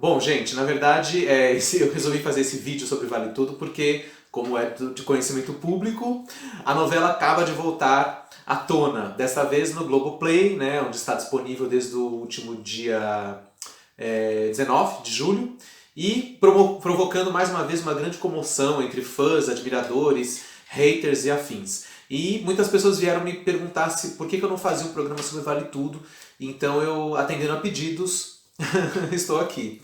Bom, gente, na verdade, eu resolvi fazer esse vídeo sobre Vale Tudo porque, como é de conhecimento público, a novela acaba de voltar à tona. Desta vez no Globoplay, né, onde está disponível desde o último dia 19 de julho, e provocando mais uma vez uma grande comoção entre fãs, admiradores, haters e afins. E muitas pessoas vieram me perguntar por que eu não fazia um programa sobre Vale Tudo, então eu, atendendo a pedidos, estou aqui.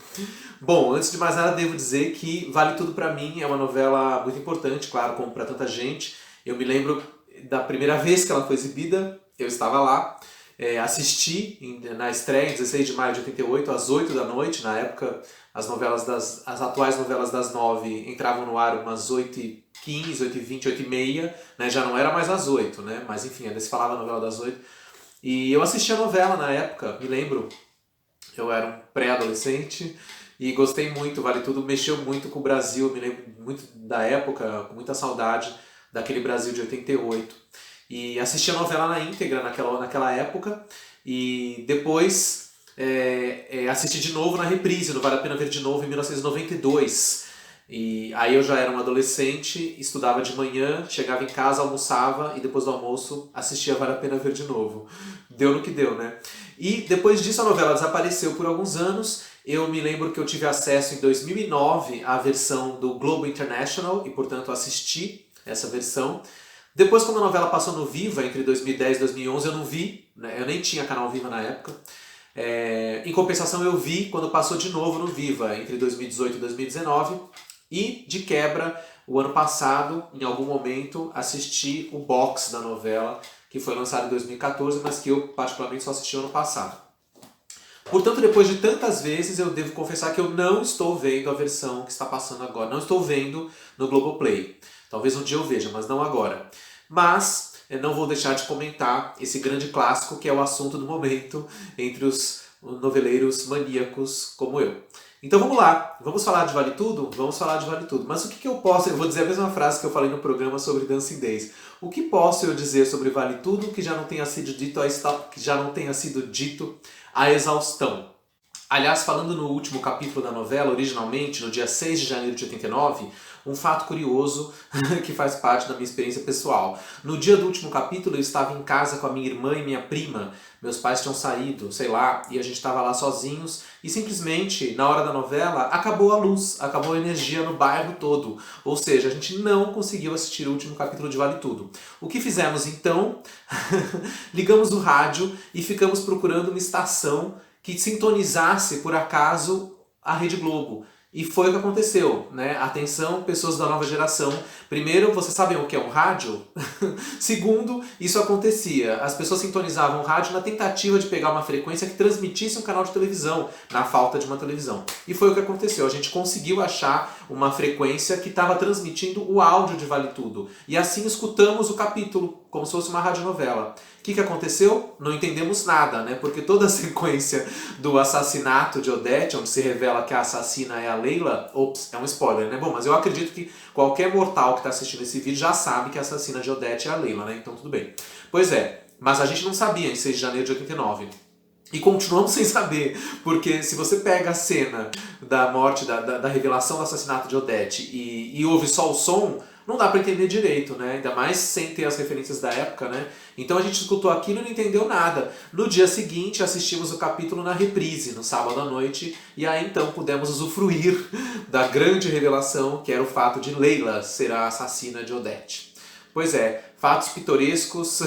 Bom, antes de mais nada, devo dizer que Vale Tudo pra mim é uma novela muito importante, claro, como pra tanta gente. Eu me lembro da primeira vez que ela foi exibida, eu estava lá, assisti na estreia, em 16 de maio de 88, às 8 da noite. Na época, as atuais novelas das 9 entravam no ar umas 8h15, 8h20, 8h30, né? Já não era mais às 8, né? Mas enfim, ainda se falava a novela das 8. E eu assisti a novela na época, me lembro, eu era um pré-adolescente e gostei muito. Vale Tudo mexeu muito com o Brasil, me lembro muito da época, com muita saudade daquele Brasil de 88. E assisti a novela na íntegra naquela época e depois assisti de novo na reprise, no Vale a Pena Ver de Novo, em 1992. E aí eu já era um adolescente, estudava de manhã, chegava em casa, almoçava e depois do almoço assistia Vale a Pena Ver de Novo. Deu no que deu, né? E depois disso a novela desapareceu por alguns anos. Eu me lembro que eu tive acesso em 2009 à versão do Globo International e, portanto, assisti essa versão. Depois, quando a novela passou no Viva, entre 2010 e 2011, eu não vi, né? Eu nem tinha canal Viva na época. Em compensação, eu vi quando passou de novo no Viva, entre 2018 e 2019. E, de quebra, o ano passado, em algum momento, assisti o box da novela, que foi lançado em 2014, mas que eu particularmente só assisti ano passado. Portanto, depois de tantas vezes, eu devo confessar que eu não estou vendo a versão que está passando agora. Não estou vendo no Globoplay. Talvez um dia eu veja, mas não agora. Mas não vou deixar de comentar esse grande clássico que é o assunto do momento entre os noveleiros maníacos como eu. Então vamos lá, vamos falar de Vale Tudo? Vamos falar de Vale Tudo. Mas o que eu posso, eu vou dizer a mesma frase que eu falei no programa sobre Dancing Days. O que posso eu dizer sobre Vale Tudo que já não tenha sido dito a exaustão? Aliás, falando no último capítulo da novela, originalmente, no dia 6 de janeiro de 89, um fato curioso que faz parte da minha experiência pessoal. No dia do último capítulo, eu estava em casa com a minha irmã e minha prima. Meus pais tinham saído, sei lá, e a gente estava lá sozinhos. E simplesmente, na hora da novela, acabou a luz, acabou a energia no bairro todo. Ou seja, a gente não conseguiu assistir o último capítulo de Vale Tudo. O que fizemos então? Ligamos o rádio e ficamos procurando uma estação que sintonizasse, por acaso, a Rede Globo. E foi o que aconteceu, né? Atenção, pessoas da nova geração. Primeiro, vocês sabem o que é um rádio? Segundo, isso acontecia. As pessoas sintonizavam o rádio na tentativa de pegar uma frequência que transmitisse um canal de televisão, na falta de uma televisão. E foi o que aconteceu. A gente conseguiu achar uma frequência que estava transmitindo o áudio de Vale Tudo. E assim escutamos o capítulo, como se fosse uma radionovela. O que aconteceu? Não entendemos nada, né? Porque toda a sequência do assassinato de Odete, onde se revela que a assassina é a Leila, ops, é um spoiler, né? Bom, mas eu acredito que qualquer mortal que está assistindo esse vídeo já sabe que a assassina de Odete é a Leila, né? Então tudo bem. Pois é, mas a gente não sabia em 6 de janeiro de 89. E continuamos sem saber, porque se você pega a cena da morte, da revelação do assassinato de Odete e ouve só o som, não dá pra entender direito, né? Ainda mais sem ter as referências da época, né? Então a gente escutou aquilo e não entendeu nada. No dia seguinte assistimos o capítulo na reprise, no sábado à noite, e aí então pudemos usufruir da grande revelação que era o fato de Leila ser a assassina de Odete. Pois é, fatos pitorescos,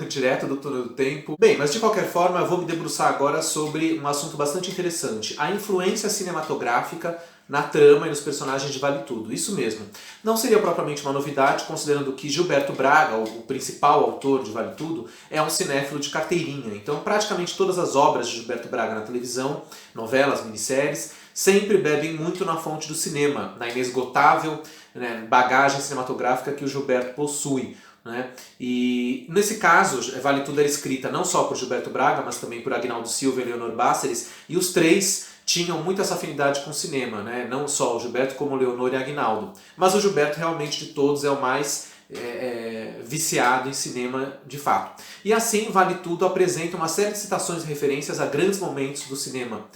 direto do túnel do tempo. Bem, mas de qualquer forma eu vou me debruçar agora sobre um assunto bastante interessante. A influência cinematográfica na trama e nos personagens de Vale Tudo. Isso mesmo. Não seria propriamente uma novidade, considerando que Gilberto Braga, o principal autor de Vale Tudo, é um cinéfilo de carteirinha. Então praticamente todas as obras de Gilberto Braga na televisão, novelas, minisséries, sempre bebem muito na fonte do cinema, na inesgotável, né, bagagem cinematográfica que o Gilberto possui. Né? E nesse caso, Vale Tudo era escrita não só por Gilberto Braga, mas também por Agnaldo Silva e Leonor Báceres, e os três tinham muito essa afinidade com o cinema, né? Não só o Gilberto como o Leonor e Agnaldo. Mas o Gilberto realmente de todos é o mais viciado em cinema de fato. E assim, Vale Tudo apresenta uma série de citações e referências a grandes momentos do cinema.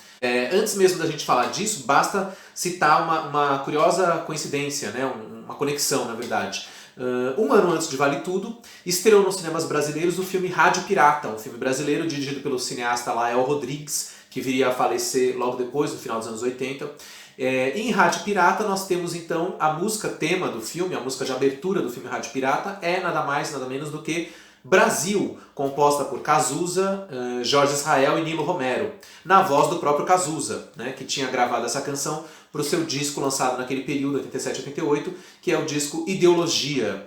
Antes mesmo da gente falar disso, basta citar uma curiosa coincidência, né? Uma conexão, na verdade. Um ano antes de Vale Tudo, estreou nos cinemas brasileiros o filme Rádio Pirata, um filme brasileiro dirigido pelo cineasta Lael Rodrigues, que viria a falecer logo depois, no final dos anos 80. Em Rádio Pirata nós temos então a música tema do filme, a música de abertura do filme Rádio Pirata é nada mais, nada menos do que Brasil, composta por Cazuza, Jorge Israel e Nilo Romero, na voz do próprio Cazuza, né, que tinha gravado essa canção para o seu disco lançado naquele período, 87-88, que é o disco Ideologia.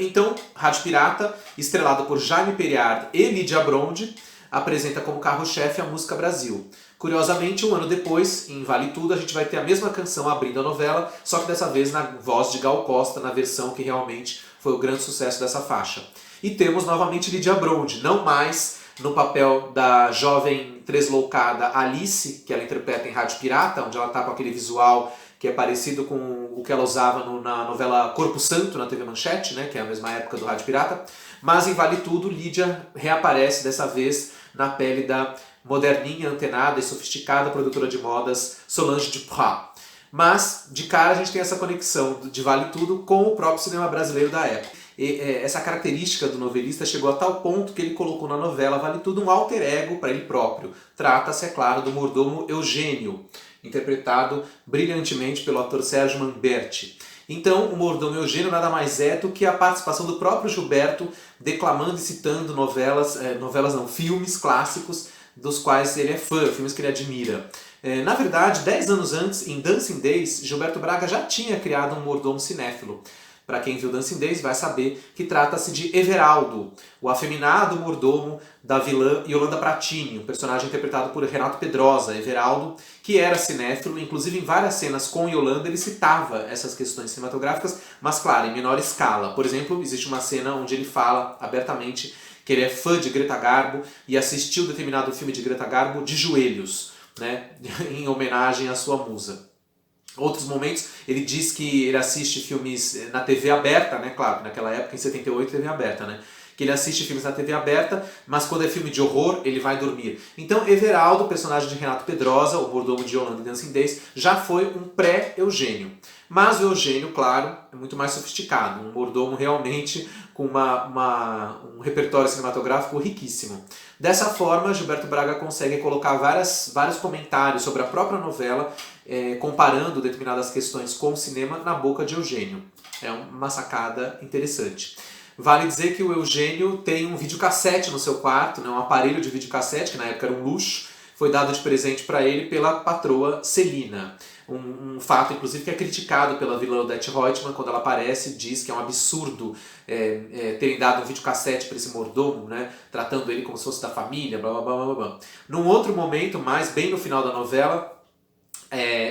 Então, Rádio Pirata, estrelado por Jaime Periard e Lídia Bronde, apresenta como carro-chefe a música Brasil. Curiosamente, um ano depois, em Vale Tudo, a gente vai ter a mesma canção abrindo a novela, só que dessa vez na voz de Gal Costa, na versão que realmente foi o grande sucesso dessa faixa. E temos novamente Lídia Bronde, não mais no papel da jovem tresloucada Alice, que ela interpreta em Rádio Pirata, onde ela está com aquele visual que é parecido com o que ela usava na novela Corpo Santo, na TV Manchete, né, que é a mesma época do Rádio Pirata. Mas em Vale Tudo, Lídia reaparece dessa vez na pele da moderninha, antenada e sofisticada produtora de modas Solange Duprat. Mas, de cara, a gente tem essa conexão de Vale Tudo com o próprio cinema brasileiro da época. E essa característica do novelista chegou a tal ponto que ele colocou na novela Vale Tudo um alter ego para ele próprio. Trata-se, é claro, do mordomo Eugênio, interpretado brilhantemente pelo ator Sérgio Manberti. Então, o mordomo Eugênio nada mais é do que a participação do próprio Gilberto declamando e citando filmes clássicos dos quais ele é fã, filmes que ele admira. Na verdade, 10 anos antes, em Dancing Days, Gilberto Braga já tinha criado um mordomo cinéfilo. Para quem viu Dancing Days vai saber que trata-se de Everaldo, o afeminado mordomo da vilã Yolanda Pratini, um personagem interpretado por Renato Pedrosa. Everaldo, que era cinéfilo, inclusive em várias cenas com Yolanda ele citava essas questões cinematográficas, mas claro, em menor escala. Por exemplo, existe uma cena onde ele fala abertamente que ele é fã de Greta Garbo e assistiu determinado filme de Greta Garbo de joelhos, né, em homenagem à sua musa. Outros momentos, ele diz que ele assiste filmes na TV aberta, né? Claro, naquela época, em 78, TV aberta, né? Que ele assiste filmes na TV aberta, mas quando é filme de horror, ele vai dormir. Então, Everaldo, personagem de Renato Pedrosa, o mordomo de Yolanda e Dancing Days, já foi um pré-Eugênio. Mas o Eugênio, claro, é muito mais sofisticado. Um mordomo realmente com um repertório cinematográfico riquíssimo. Dessa forma, Gilberto Braga consegue colocar vários comentários sobre a própria novela, comparando determinadas questões com o cinema na boca de Eugênio. É uma sacada interessante. Vale dizer que o Eugênio tem um videocassete no seu quarto, né, um aparelho de videocassete, que na época era um luxo, foi dado de presente para ele pela patroa Celina. Um fato, inclusive, que é criticado pela vilã Odete Reutemann quando ela aparece e diz que é um absurdo terem dado um videocassete para esse mordomo, né, tratando ele como se fosse da família, blá blá blá blá blá. Num outro momento, mais bem no final da novela,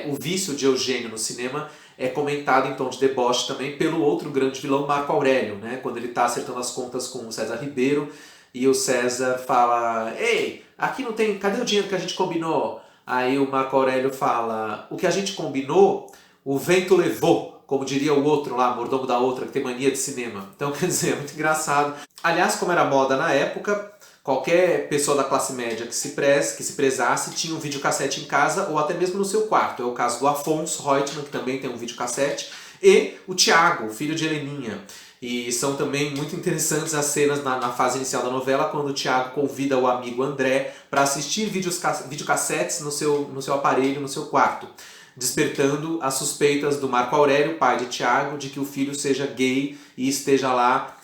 o vício de Eugênio no cinema é comentado em tom de deboche também pelo outro grande vilão, Marco Aurélio, né, quando ele está acertando as contas com o César Ribeiro e o César fala: "Ei, aqui não tem, cadê o dinheiro que a gente combinou?" Aí o Marco Aurélio fala: "O que a gente combinou, o vento levou", como diria o outro lá, mordomo da outra, que tem mania de cinema. Então, quer dizer, é muito engraçado. Aliás, como era moda na época, qualquer pessoa da classe média que se prezasse tinha um videocassete em casa ou até mesmo no seu quarto. É o caso do Afonso Reutemann, que também tem um videocassete, e o Tiago, filho de Heleninha. E são também muito interessantes as cenas na fase inicial da novela, quando o Tiago convida o amigo André para assistir videocassetes no seu aparelho, no seu quarto, despertando as suspeitas do Marco Aurélio, pai de Tiago, de que o filho seja gay e esteja lá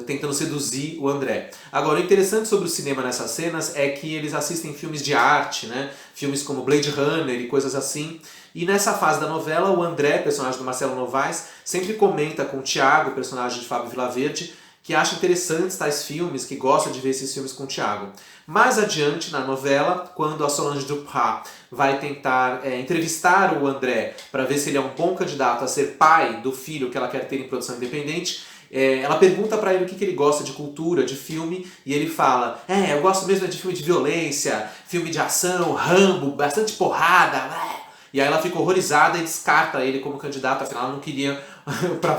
tentando seduzir o André. Agora, o interessante sobre o cinema nessas cenas é que eles assistem filmes de arte, né? Filmes como Blade Runner e coisas assim. E nessa fase da novela, o André, personagem do Marcelo Novaes, sempre comenta com o Tiago, personagem de Fábio Vilaverde, que acha interessantes tais filmes, que gosta de ver esses filmes com o Tiago. Mais adiante na novela, quando a Solange Duprat vai tentar entrevistar o André para ver se ele é um bom candidato a ser pai do filho que ela quer ter em produção independente, ela pergunta pra ele o que ele gosta de cultura, de filme, e ele fala: eu gosto mesmo de filme de violência, filme de ação, Rambo, bastante porrada. E aí ela fica horrorizada e descarta ele como candidato, afinal ela não queria para a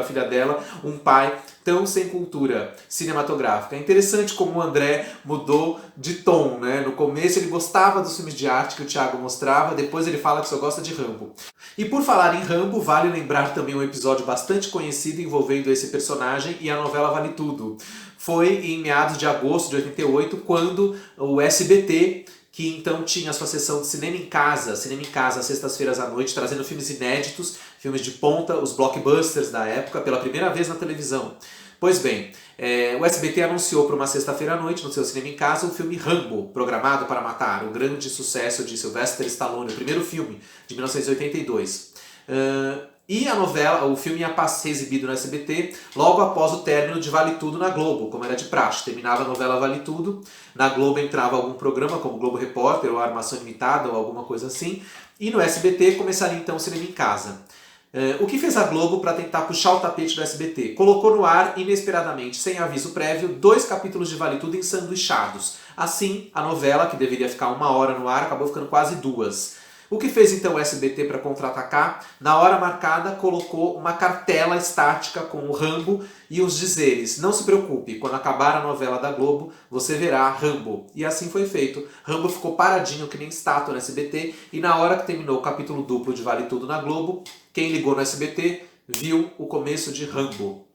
filha dela, um pai tão sem cultura cinematográfica. É interessante como o André mudou de tom, né? No começo ele gostava dos filmes de arte que o Thiago mostrava, depois ele fala que só gosta de Rambo. E por falar em Rambo, vale lembrar também um episódio bastante conhecido envolvendo esse personagem e a novela Vale Tudo. Foi em meados de agosto de 88, quando o SBT, que então tinha a sua sessão de cinema em casa, às sextas-feiras à noite, trazendo filmes inéditos, filmes de ponta, os blockbusters da época, pela primeira vez na televisão. Pois bem, o SBT anunciou para uma sexta-feira à noite, no seu cinema em casa, o filme Rambo, Programado para Matar, o grande sucesso de Sylvester Stallone, o primeiro filme, de 1982. E a novela, o filme ia ser exibido no SBT logo após o término de Vale Tudo na Globo, como era de praxe. Terminava a novela Vale Tudo, na Globo entrava algum programa, como Globo Repórter, ou Armação Limitada, ou alguma coisa assim, e no SBT começaria então o cinema em casa. O que fez a Globo para tentar puxar o tapete do SBT? Colocou no ar, inesperadamente, sem aviso prévio, 2 capítulos de Vale Tudo ensanduichados. Assim, a novela, que deveria ficar 1 hora no ar, acabou ficando quase 2. O que fez então o SBT para contra-atacar? Na hora marcada, colocou uma cartela estática com o Rambo e os dizeres: não se preocupe, quando acabar a novela da Globo, você verá Rambo. E assim foi feito. Rambo ficou paradinho que nem estátua no SBT, e na hora que terminou o capítulo duplo de Vale Tudo na Globo, quem ligou no SBT viu o começo de Rambo.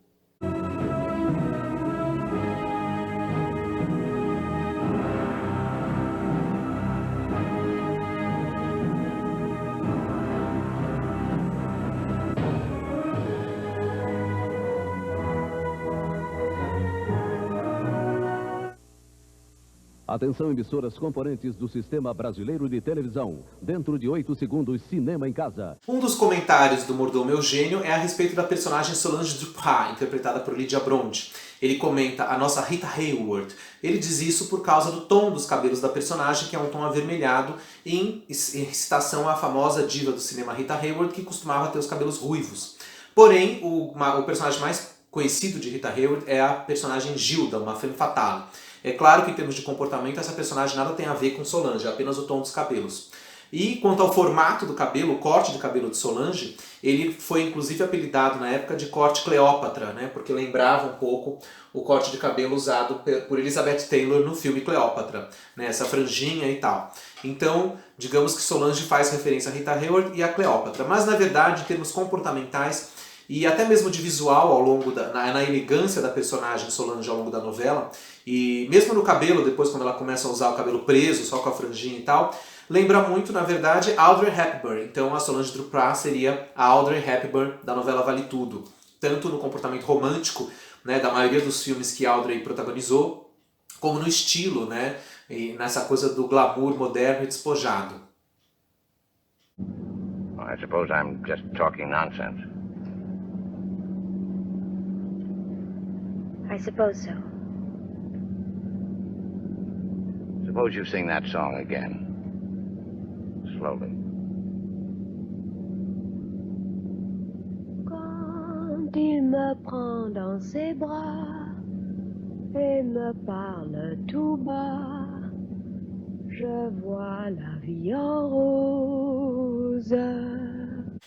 Atenção, emissoras componentes do Sistema Brasileiro de Televisão. Dentro de 8 segundos, cinema em casa. Um dos comentários do mordomo Eugênio é a respeito da personagem Solange Duprat, interpretada por Lydia Bronte. Ele comenta a nossa Rita Hayworth. Ele diz isso por causa do tom dos cabelos da personagem, que é um tom avermelhado, em citação à famosa diva do cinema Rita Hayworth, que costumava ter os cabelos ruivos. Porém, o personagem mais conhecido de Rita Hayworth é a personagem Gilda, uma femme fatale. É claro que em termos de comportamento essa personagem nada tem a ver com Solange, é apenas o tom dos cabelos. E quanto ao formato do cabelo, o corte de cabelo de Solange, ele foi inclusive apelidado na época de corte Cleópatra, né? Porque lembrava um pouco o corte de cabelo usado por Elizabeth Taylor no filme Cleópatra, né? Essa franjinha e tal. Então, digamos que Solange faz referência a Rita Hayworth e a Cleópatra. Mas na verdade, em termos comportamentais, e até mesmo de visual ao longo na elegância da personagem Solange ao longo da novela, e mesmo no cabelo, depois quando ela começa a usar o cabelo preso, só com a franjinha e tal, lembra muito, na verdade, Audrey Hepburn. Então a Solange Duprat seria a Audrey Hepburn da novela Vale Tudo, tanto no comportamento romântico, né, da maioria dos filmes que Audrey protagonizou, como no estilo, né, e nessa coisa do glamour moderno e despojado. I suppose I'm just talking nonsense. I suppose so. Suppose you sing that song again. Slowly. Quand il me prend dans ses bras et me parle tout bas, je vois la vie en rose.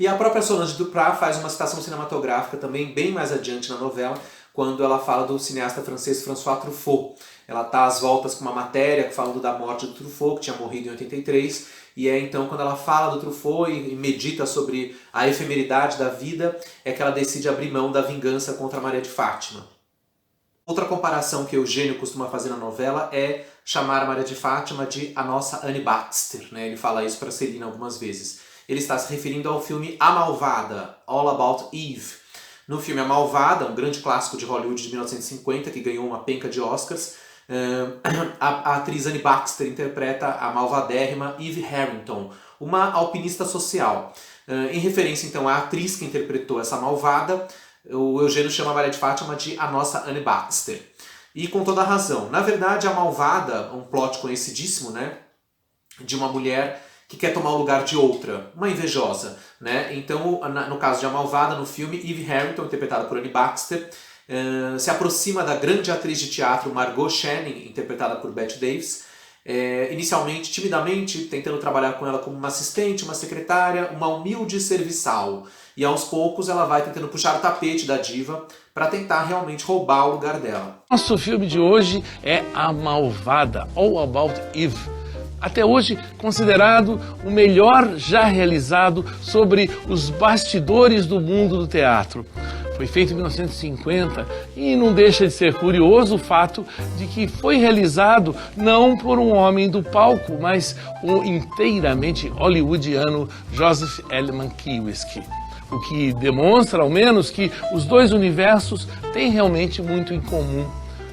E a própria Solange Duprat faz uma citação cinematográfica também bem mais adiante na novela, quando ela fala do cineasta francês François Truffaut. Ela está às voltas com uma matéria falando da morte do Truffaut, que tinha morrido em 83, e é então quando ela fala do Truffaut e medita sobre a efemeridade da vida, é que ela decide abrir mão da vingança contra Maria de Fátima. Outra comparação que Eugênio costuma fazer na novela é chamar a Maria de Fátima de a nossa Anne Baxter, né? Ele fala isso para Celina algumas vezes. Ele está se referindo ao filme A Malvada, All About Eve. No filme A Malvada, um grande clássico de Hollywood de 1950, que ganhou uma penca de Oscars, a atriz Anne Baxter interpreta a malvadérrima Eve Harrington, uma alpinista social. Em referência, então, à atriz que interpretou essa malvada, o Eugênio chama a Maria de Fátima de a nossa Anne Baxter. E com toda a razão. Na verdade, a malvada, um plot conhecidíssimo, né, de uma mulher que quer tomar o lugar de outra, uma invejosa, né? Então, no caso de A Malvada, no filme, Eve Harrington, interpretada por Anne Baxter, se aproxima da grande atriz de teatro Margot Channing, interpretada por Bette Davis, inicialmente, timidamente, tentando trabalhar com ela como uma assistente, uma secretária, uma humilde serviçal. E aos poucos ela vai tentando puxar o tapete da diva para tentar realmente roubar o lugar dela. Nosso filme de hoje é A Malvada, All About Eve. Até hoje considerado o melhor já realizado sobre os bastidores do mundo do teatro. Foi feito em 1950 e não deixa de ser curioso o fato de que foi realizado não por um homem do palco, mas o inteiramente hollywoodiano Joseph L. Mankiewicz. O que demonstra, ao menos, que os dois universos têm realmente muito em comum.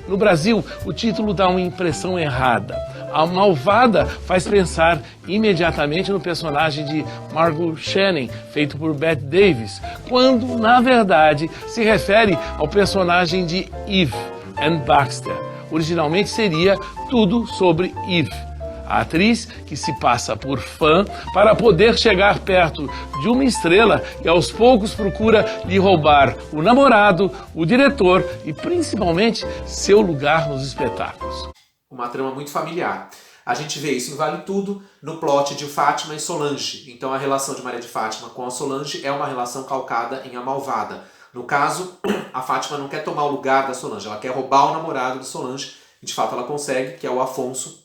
No Brasil, o título dá uma impressão errada. A Malvada faz pensar imediatamente no personagem de Margot Channing, feito por Bette Davis, quando, na verdade, se refere ao personagem de Eve Ann Baxter. Originalmente seria Tudo sobre Eve. A atriz que se passa por fã para poder chegar perto de uma estrela e aos poucos procura lhe roubar o namorado, o diretor e principalmente seu lugar nos espetáculos. Uma trama muito familiar. A gente vê isso em Vale Tudo, no plot de Fátima e Solange. Então a relação de Maria de Fátima com a Solange é uma relação calcada em A Malvada. No caso, a Fátima não quer tomar o lugar da Solange, ela quer roubar o namorado de Solange, e de fato ela consegue, que é o Afonso,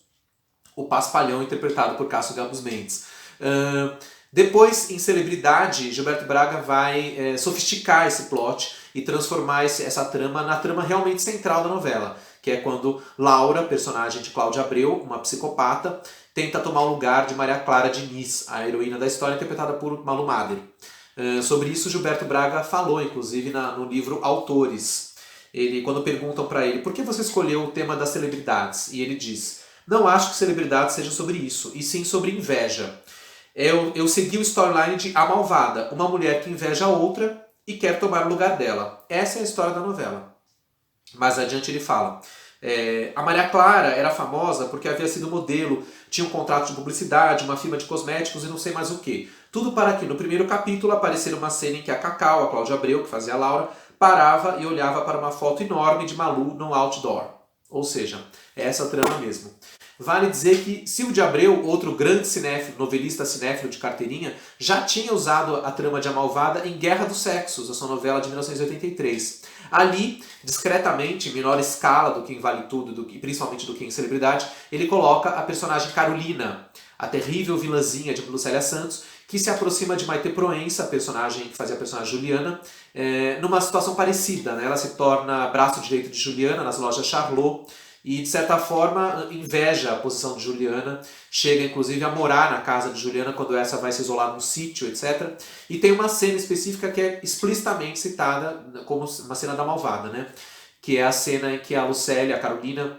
o Paspalhão, interpretado por Cássio Gabus Mendes. Depois, em Celebridade, Gilberto Braga vai sofisticar esse plot e transformar essa trama na trama realmente central da novela, que é quando Laura, personagem de Cláudia Abreu, uma psicopata, tenta tomar o lugar de Maria Clara Diniz, a heroína da história, interpretada por Malu Mader. Sobre isso, Gilberto Braga falou, inclusive, no livro Autores. Quando perguntam para ele por que você escolheu o tema das celebridades, e ele diz: não acho que celebridade seja sobre isso, e sim sobre inveja. Eu segui o storyline de A Malvada, uma mulher que inveja a outra e quer tomar o lugar dela. Essa é a história da novela. Mais adiante ele fala: a Maria Clara era famosa porque havia sido modelo, tinha um contrato de publicidade, uma firma de cosméticos e não sei mais o que. Tudo para que no primeiro capítulo aparecer uma cena em que a Cacau, a Cláudia Abreu, que fazia a Laura, parava e olhava para uma foto enorme de Malu no outdoor. Ou seja, é essa trama mesmo. Vale dizer que Silvio de Abreu, outro grande cinéfilo, novelista cinéfilo de carteirinha, já tinha usado a trama de A Malvada em Guerra dos Sexos, a sua novela de 1983. Ali, discretamente, em menor escala do que em Vale Tudo, principalmente do que em Celebridade, ele coloca a personagem Carolina, a terrível vilãzinha de Lucélia Santos, que se aproxima de Maite Proença, a personagem que fazia a personagem Juliana, numa situação parecida, né? Ela se torna braço direito de Juliana nas lojas Charlot, e, de certa forma, inveja a posição de Juliana, chega inclusive a morar na casa de Juliana quando essa vai se isolar num sítio, etc. E tem uma cena específica que é explicitamente citada como uma cena da Malvada, né? Que é a cena em que a Lucélia, a Carolina,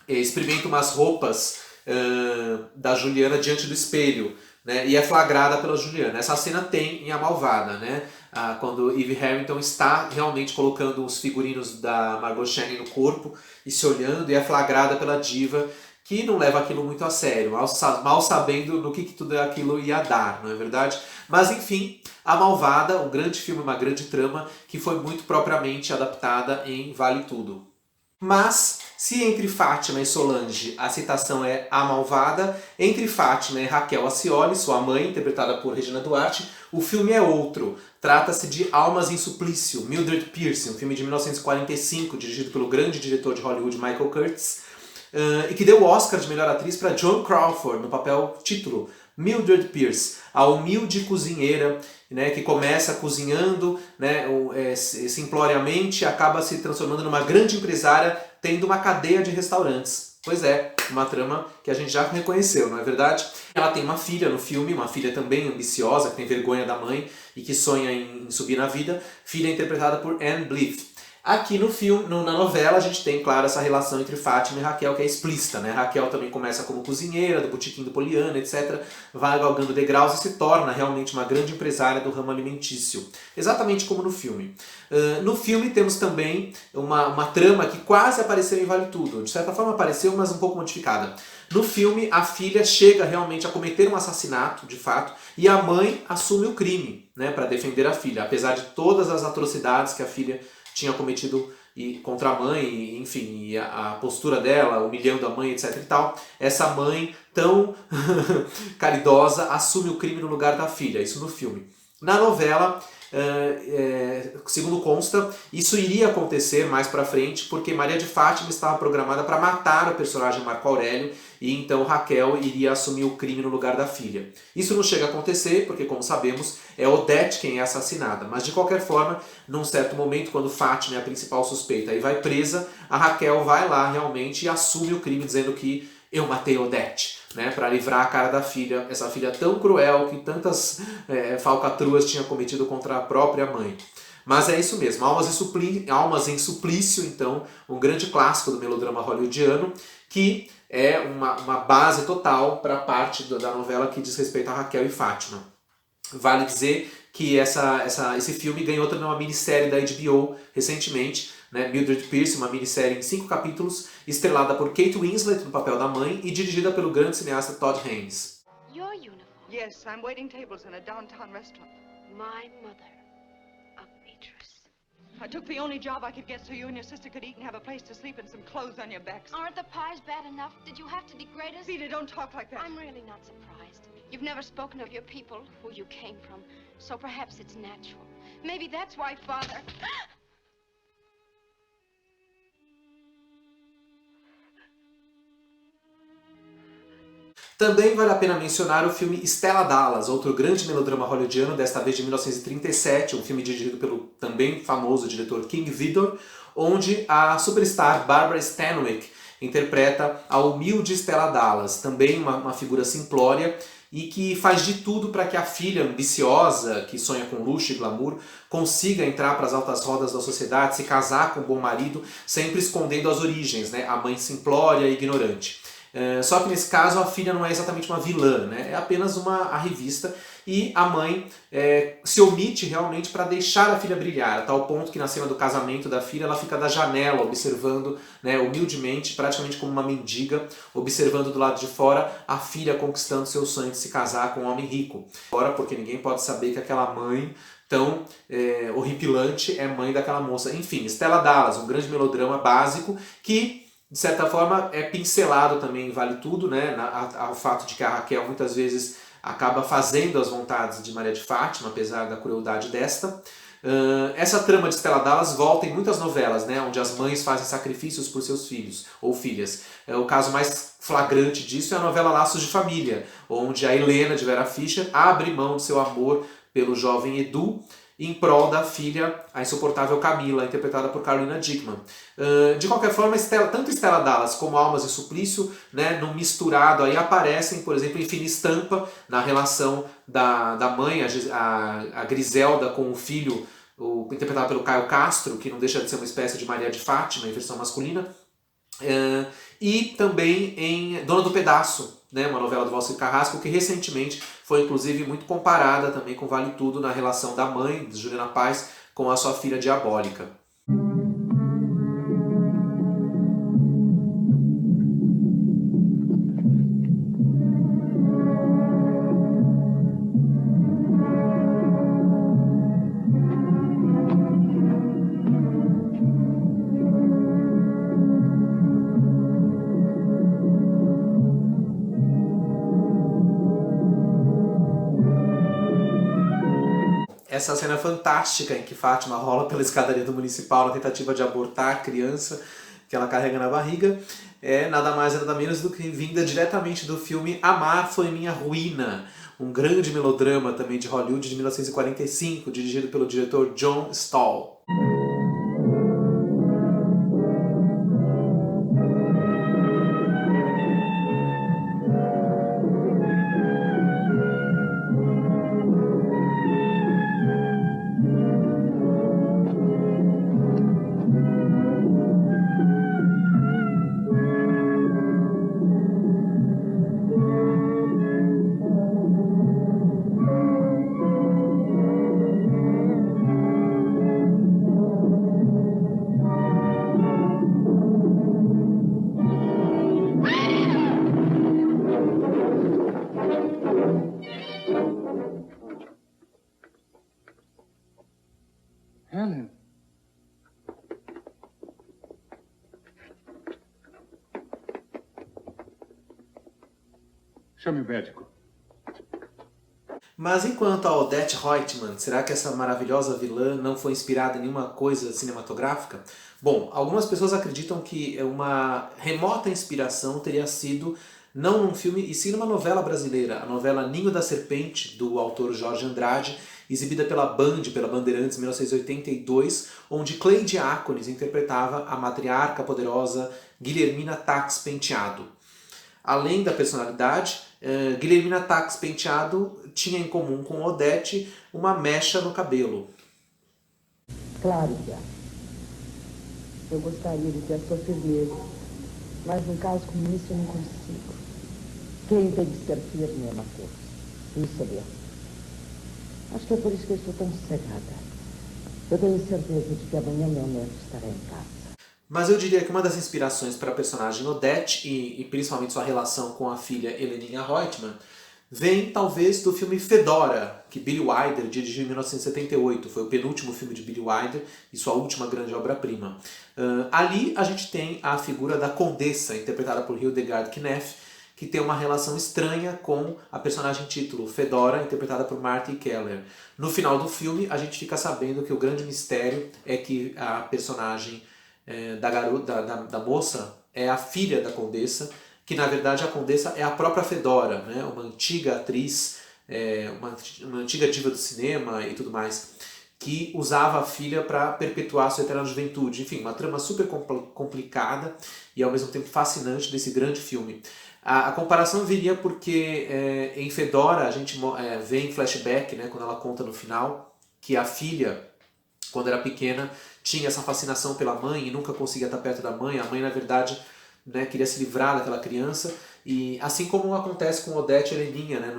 experimenta umas roupas da Juliana diante do espelho, né? E é flagrada pela Juliana. Essa cena tem em A Malvada, né? Quando Eve Harrington está realmente colocando os figurinos da Margot Channing no corpo e se olhando, e é flagrada pela diva, que não leva aquilo muito a sério, mal sabendo no que tudo aquilo ia dar, não é verdade? Mas enfim, A Malvada, um grande filme, uma grande trama, que foi muito propriamente adaptada em Vale Tudo. Mas, se entre Fátima e Solange a citação é A Malvada, entre Fátima e Raquel Acioli, sua mãe, interpretada por Regina Duarte, o filme é outro. Trata-se de Almas em Suplício, Mildred Pierce, um filme de 1945, dirigido pelo grande diretor de Hollywood Michael Curtiz, e que deu o Oscar de melhor atriz para Joan Crawford, no papel título, Mildred Pierce, a humilde cozinheira, né, que começa cozinhando, né, simploriamente, acaba se transformando numa grande empresária, tendo uma cadeia de restaurantes. Pois é, uma trama que a gente já reconheceu, não é verdade? Ela tem uma filha no filme, uma filha também ambiciosa, que tem vergonha da mãe e que sonha em subir na vida, filha interpretada por Anne Blyth. Aqui no filme, na novela, a gente tem, claro, essa relação entre Fátima e Raquel, que é explícita, né? Raquel também começa como cozinheira, do botequim do Poliana, etc. Vai galgando degraus e se torna realmente uma grande empresária do ramo alimentício. Exatamente como no filme. No filme temos também uma trama que quase apareceu em Vale Tudo. De certa forma apareceu, mas um pouco modificada. No filme, a filha chega realmente a cometer um assassinato, de fato, e a mãe assume o crime, né, para defender a filha, apesar de todas as atrocidades que a filha tinha cometido e contra a mãe, enfim, e a postura dela, humilhando a mãe, etc e tal, essa mãe tão caridosa assume o crime no lugar da filha, isso no filme. Na novela, segundo consta, isso iria acontecer mais pra frente porque Maria de Fátima estava programada para matar o personagem Marco Aurélio e então Raquel iria assumir o crime no lugar da filha. Isso não chega a acontecer porque, como sabemos, é Odete quem é assassinada, mas de qualquer forma, num certo momento, quando Fátima é a principal suspeita e vai presa, a Raquel vai lá realmente e assume o crime dizendo que eu matei Odete, né, para livrar a cara da filha, essa filha tão cruel que tantas falcatruas tinha cometido contra a própria mãe. Mas é isso mesmo, Almas em Suplício, então, um grande clássico do melodrama hollywoodiano, que é uma base total para a parte da novela que diz respeito a Raquel e Fátima. Vale dizer que esse filme ganhou também uma minissérie da HBO recentemente, né, Mildred Pierce, uma minissérie em 5 capítulos, estrelada por Kate Winslet no papel da mãe e dirigida pelo grande cineasta Todd Haynes. Your uniform? Yes, I'm waiting tables in a downtown restaurant. My mother, a waitress. I took the only job I could get so you and your sister could eat and have a place to sleep and some clothes on your backs. Aren't the pies bad enough? Did you have to degrade us? Vita, don't talk like that. I'm really not surprised. You've never spoken of your people, who you came from, so perhaps it's natural. Maybe that's why Father... Também vale a pena mencionar o filme Stella Dallas, outro grande melodrama hollywoodiano, desta vez de 1937, um filme dirigido pelo também famoso diretor King Vidor, onde a superstar Barbara Stanwyck interpreta a humilde Stella Dallas, também uma figura simplória e que faz de tudo para que a filha ambiciosa, que sonha com luxo e glamour, consiga entrar para as altas rodas da sociedade, se casar com um bom marido, sempre escondendo as origens, né? A mãe simplória e ignorante. Só que nesse caso a filha não é exatamente uma vilã, né? É apenas a revista e a mãe se omite realmente para deixar a filha brilhar, a tal ponto que na cena do casamento da filha ela fica da janela observando, né, humildemente, praticamente como uma mendiga, observando do lado de fora a filha conquistando seu sonho de se casar com um homem rico. Fora porque ninguém pode saber que aquela mãe tão horripilante é mãe daquela moça. Enfim, Stella Dallas, um grande melodrama básico que de certa forma é pincelado também, vale tudo, né, ao fato de que a Raquel muitas vezes acaba fazendo as vontades de Maria de Fátima, apesar da crueldade desta. Essa trama de Stella Dallas volta em muitas novelas, né, onde as mães fazem sacrifícios por seus filhos ou filhas. O caso mais flagrante disso é a novela Laços de Família, onde a Helena de Vera Fischer abre mão de seu amor pelo jovem Edu, em prol da filha, a insuportável Camila, interpretada por Carolina Dickman. De qualquer forma, tanto Stella Dallas como Almas em Suplício, né, num misturado, aí aparecem, por exemplo, em fina estampa, na relação da mãe, a Griselda, com o filho, interpretado pelo Caio Castro, que não deixa de ser uma espécie de Maria de Fátima, em versão masculina. E também em Dona do Pedaço, né, uma novela do Valcir Carrasco, que recentemente foi inclusive muito comparada também com Vale Tudo na relação da mãe, de Juliana Paz, com a sua filha diabólica. Essa cena fantástica em que Fátima rola pela escadaria do municipal na tentativa de abortar a criança que ela carrega na barriga é nada mais e nada menos do que vinda diretamente do filme Amar Foi Minha Ruína, um grande melodrama também de Hollywood de 1945, dirigido pelo diretor John Stahl. Helen. Chame o médico. Mas enquanto a Odette Reutemann, será que essa maravilhosa vilã não foi inspirada em nenhuma coisa cinematográfica? Bom, algumas pessoas acreditam que uma remota inspiração teria sido não num filme, e sim numa novela brasileira, a novela Ninho da Serpente, do autor Jorge Andrade, exibida pela Band, pela Bandeirantes, em 1982, onde Cleide Ácones interpretava a matriarca poderosa Guilhermina Tax Penteado. Além da personalidade, Guilhermina Tax Penteado tinha em comum com Odette uma mecha no cabelo. Claro, eu gostaria de ter a sua firmeza, mas num caso como esse eu não consigo. Quem tem que ser firme é Mateus. Isso é mesmo. Acho que é por isso que eu estou tão sossegada. Eu tenho certeza de que amanhã meu neto estará em casa. Mas eu diria que uma das inspirações para a personagem Odette, e principalmente sua relação com a filha Heleninha Reutemann, vem talvez do filme Fedora, que Billy Wilder dirigiu em 1978. Foi o penúltimo filme de Billy Wilder e sua última grande obra-prima. Ali a gente tem a figura da Condessa, interpretada por Hildegard Knef, que tem uma relação estranha com a personagem título, Fedora, interpretada por Marty Keller. No final do filme, a gente fica sabendo que o grande mistério é que a personagem da moça é a filha da Condessa, que na verdade a Condessa é a própria Fedora, né? Uma antiga atriz, uma antiga diva do cinema e tudo mais, que usava a filha para perpetuar sua eterna juventude. Enfim, uma trama super complicada e ao mesmo tempo fascinante desse grande filme. A comparação viria porque em Fedora a gente vê em flashback, né, quando ela conta no final, que a filha, quando era pequena, tinha essa fascinação pela mãe e nunca conseguia estar perto da mãe. A mãe, na verdade, né, queria se livrar daquela criança. E assim como acontece com Odette e Heleninha, né,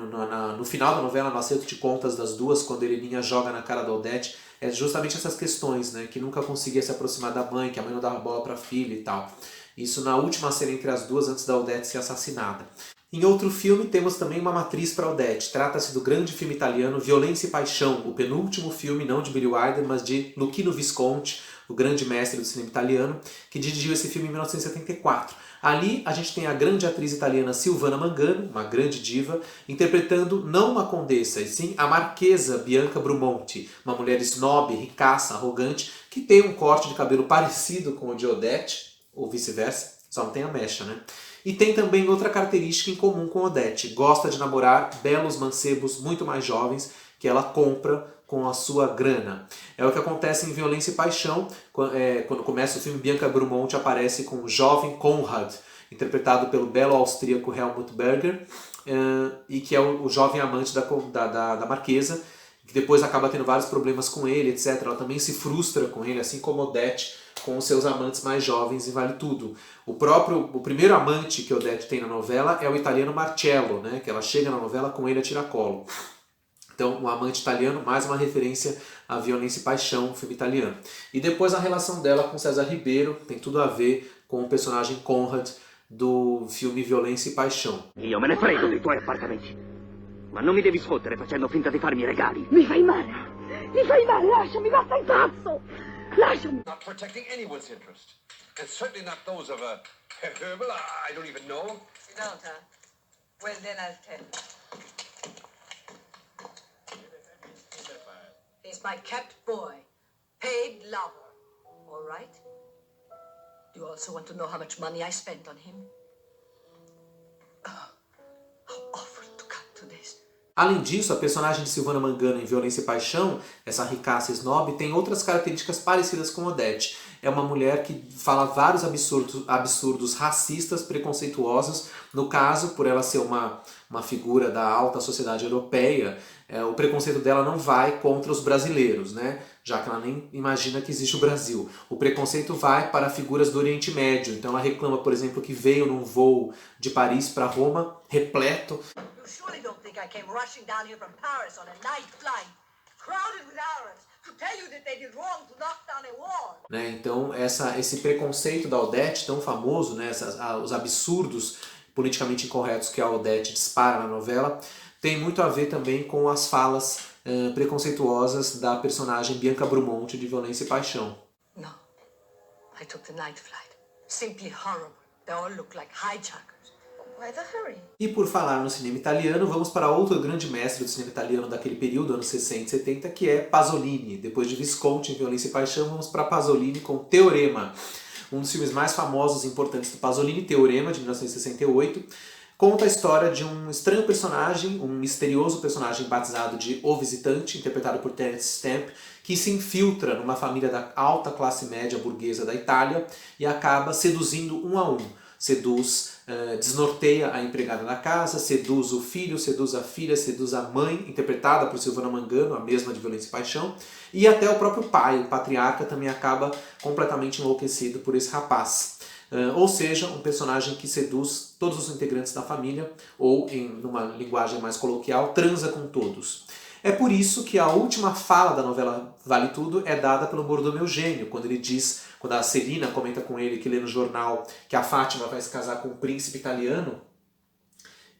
no final da novela, no Acerto de Contas das Duas, quando Heleninha joga na cara da Odette, é justamente essas questões, né, que nunca conseguia se aproximar da mãe, que a mãe não dava bola para a filha e tal. Isso na última cena entre as duas, antes da Odette ser assassinada. Em outro filme temos também uma matriz para Odette. Trata-se do grande filme italiano Violência e Paixão, o penúltimo filme não de Billy Wilder, mas de Luchino Visconti, o grande mestre do cinema italiano, que dirigiu esse filme em 1974. Ali a gente tem a grande atriz italiana Silvana Mangano, uma grande diva, interpretando não uma condessa, e sim a marquesa Bianca Brumonti, uma mulher snob, ricaça, arrogante, que tem um corte de cabelo parecido com o de Odette, ou vice-versa, só não tem a mecha, né? E tem também outra característica em comum com Odette. Gosta de namorar belos mancebos muito mais jovens que ela compra com a sua grana. É o que acontece em Violência e Paixão. Quando começa o filme, Bianca Brumonti aparece com o jovem Conrad, interpretado pelo belo austríaco Helmut Berger, e que é o jovem amante da marquesa, que depois acaba tendo vários problemas com ele, etc. Ela também se frustra com ele, assim como Odette com os seus amantes mais jovens em Vale Tudo. O primeiro amante que Odette tem na novela é o italiano Marcello, né, que ela chega na novela com ele a tiracolo. Então, o amante italiano, mais uma referência a Violência e Paixão, filme italiano. E depois a relação dela com César Ribeiro, tem tudo a ver com o personagem Conrad do filme Violência e Paixão. Io me ne frego dei tuoi appartamenti, ma non mi devi sfottere facendo finta di farmi regali. Mi fai male, lasciami, basta il pazzo! Lasciami! Not protecting anyone's interest, and certainly not those of a herbal I don't even know. You don't, huh? Well, then I'll tell you. He's my kept boy, paid lover, all right? Do you also want to know how much money I spent on him? Oh, how awful to come to this. Além disso, a personagem de Silvana Mangano em Violência e Paixão, essa ricaça snob, tem outras características parecidas com Odette. É uma mulher que fala vários absurdos racistas, preconceituosos. No caso, por ela ser uma figura da alta sociedade europeia, o preconceito dela não vai contra os brasileiros, né? Já que ela nem imagina que existe o Brasil. O preconceito vai para figuras do Oriente Médio. Então ela reclama, por exemplo, que veio num voo de Paris para Roma, repleto. You surely don't think I came rushing down here from Paris on a night flight, crowded with Arabs, to tell you that they did wrong to knock down a wall. Né? Então esse preconceito da Odette, tão famoso, né? Os absurdos politicamente incorretos que a Odette dispara na novela, tem muito a ver também com as falas preconceituosas da personagem Bianca Brumonti de Violência e Paixão. No, I took the night flight. Simply horrible. They all look like hijackers. Why the hurry? E por falar no cinema italiano, vamos para outro grande mestre do cinema italiano daquele período, anos 60 e 70, que é Pasolini. Depois de Visconti em Violência e Paixão, vamos para Pasolini com Teorema. Um dos filmes mais famosos e importantes do Pasolini, Teorema, de 1968, conta a história de um estranho personagem, um misterioso personagem batizado de O Visitante, interpretado por Terence Stamp, que se infiltra numa família da alta classe média burguesa da Itália e acaba seduzindo um a um. Desnorteia a empregada da casa, seduz o filho, seduz a filha, seduz a mãe, interpretada por Silvana Mangano, a mesma de Violência e Paixão, e até o próprio pai, o patriarca, também acaba completamente enlouquecido por esse rapaz. Ou seja, um personagem que seduz todos os integrantes da família, ou, numa linguagem mais coloquial, transa com todos. É por isso que a última fala da novela Vale Tudo é dada pelo mordomo Eugênio, quando ele diz, quando a Celina comenta com ele que lê no jornal que a Fátima vai se casar com um príncipe italiano,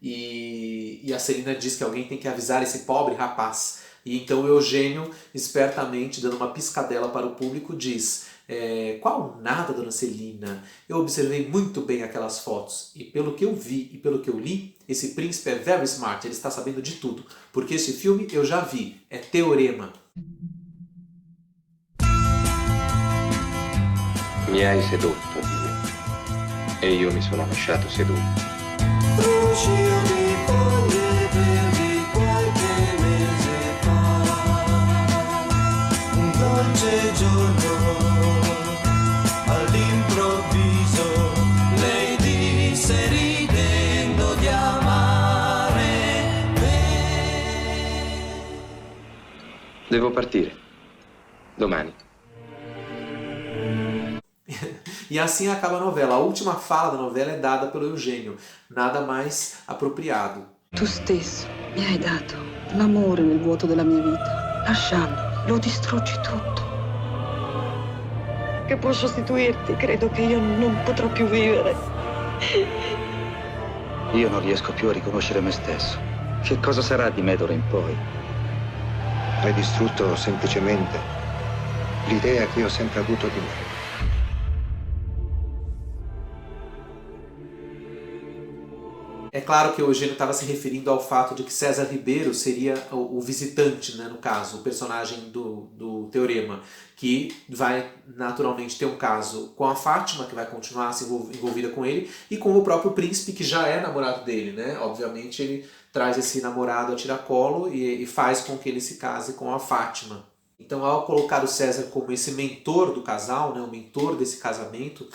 e a Celina diz que alguém tem que avisar esse pobre rapaz. E então o Eugênio, espertamente, dando uma piscadela para o público, diz: qual nada, dona Celina? Eu observei muito bem aquelas fotos, e pelo que eu vi e pelo que eu li, esse príncipe é very smart, ele está sabendo de tudo, porque esse filme eu já vi, é Teorema. Mi hai sedotto, Dio, e io mi sono lasciato sedotto. Un dolce giorno, all'improvviso, lei disse ridendo di amare me. Devo partire. Domani. E assim acaba a novela. A última fala da novela é dada pelo Eugênio, nada mais apropriado. Tu stesso mi hai dato l'amore nel vuoto della mia vita. Lasciando, lo distruggi tutto. Che può sostituirti, credo che io non potrò più vivere. Io non riesco più a riconoscere me stesso. Che cosa sarà di me d'ora in poi? Hai distrutto semplicemente l'idea che io ho sempre avuto di me. É claro que o Eugênio estava se referindo ao fato de que César Ribeiro seria o visitante, né, no caso, o personagem do Teorema, que vai naturalmente ter um caso com a Fátima, que vai continuar se envolvida com ele, e com o próprio príncipe, que já é namorado dele, né? Obviamente ele traz esse namorado a tiracolo e faz com que ele se case com a Fátima. Então, ao colocar o César como esse mentor do casal, né, o mentor desse casamento,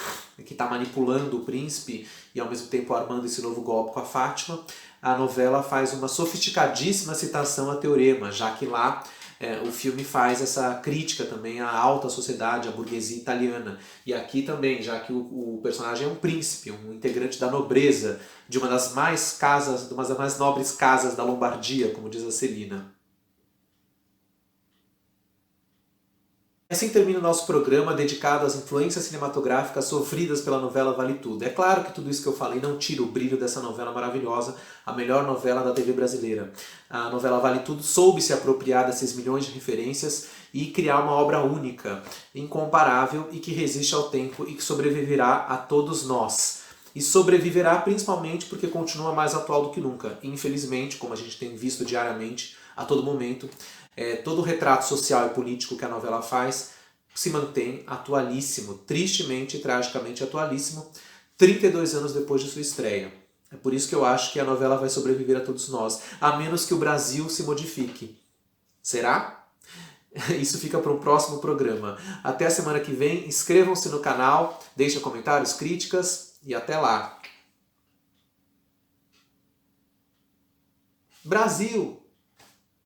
que está manipulando o príncipe e ao mesmo tempo armando esse novo golpe com a Fátima, a novela faz uma sofisticadíssima citação a Teorema, já que lá o filme faz essa crítica também à alta sociedade, à burguesia italiana. E aqui também, já que o personagem é um príncipe, um integrante da nobreza, de uma das mais nobres casas da Lombardia, como diz a Celina. Assim termina o nosso programa dedicado às influências cinematográficas sofridas pela novela Vale Tudo. É claro que tudo isso que eu falei não tira o brilho dessa novela maravilhosa, a melhor novela da TV brasileira. A novela Vale Tudo soube se apropriar desses milhões de referências e criar uma obra única, incomparável e que resiste ao tempo e que sobreviverá a todos nós. E sobreviverá principalmente porque continua mais atual do que nunca. Infelizmente, como a gente tem visto diariamente, a todo momento, todo o retrato social e político que a novela faz se mantém atualíssimo, tristemente e tragicamente atualíssimo, 32 anos depois de sua estreia. É por isso que eu acho que a novela vai sobreviver a todos nós, a menos que o Brasil se modifique. Será? Isso fica para um próximo programa. Até a semana que vem, inscrevam-se no canal, deixem comentários, críticas e até lá. Brasil!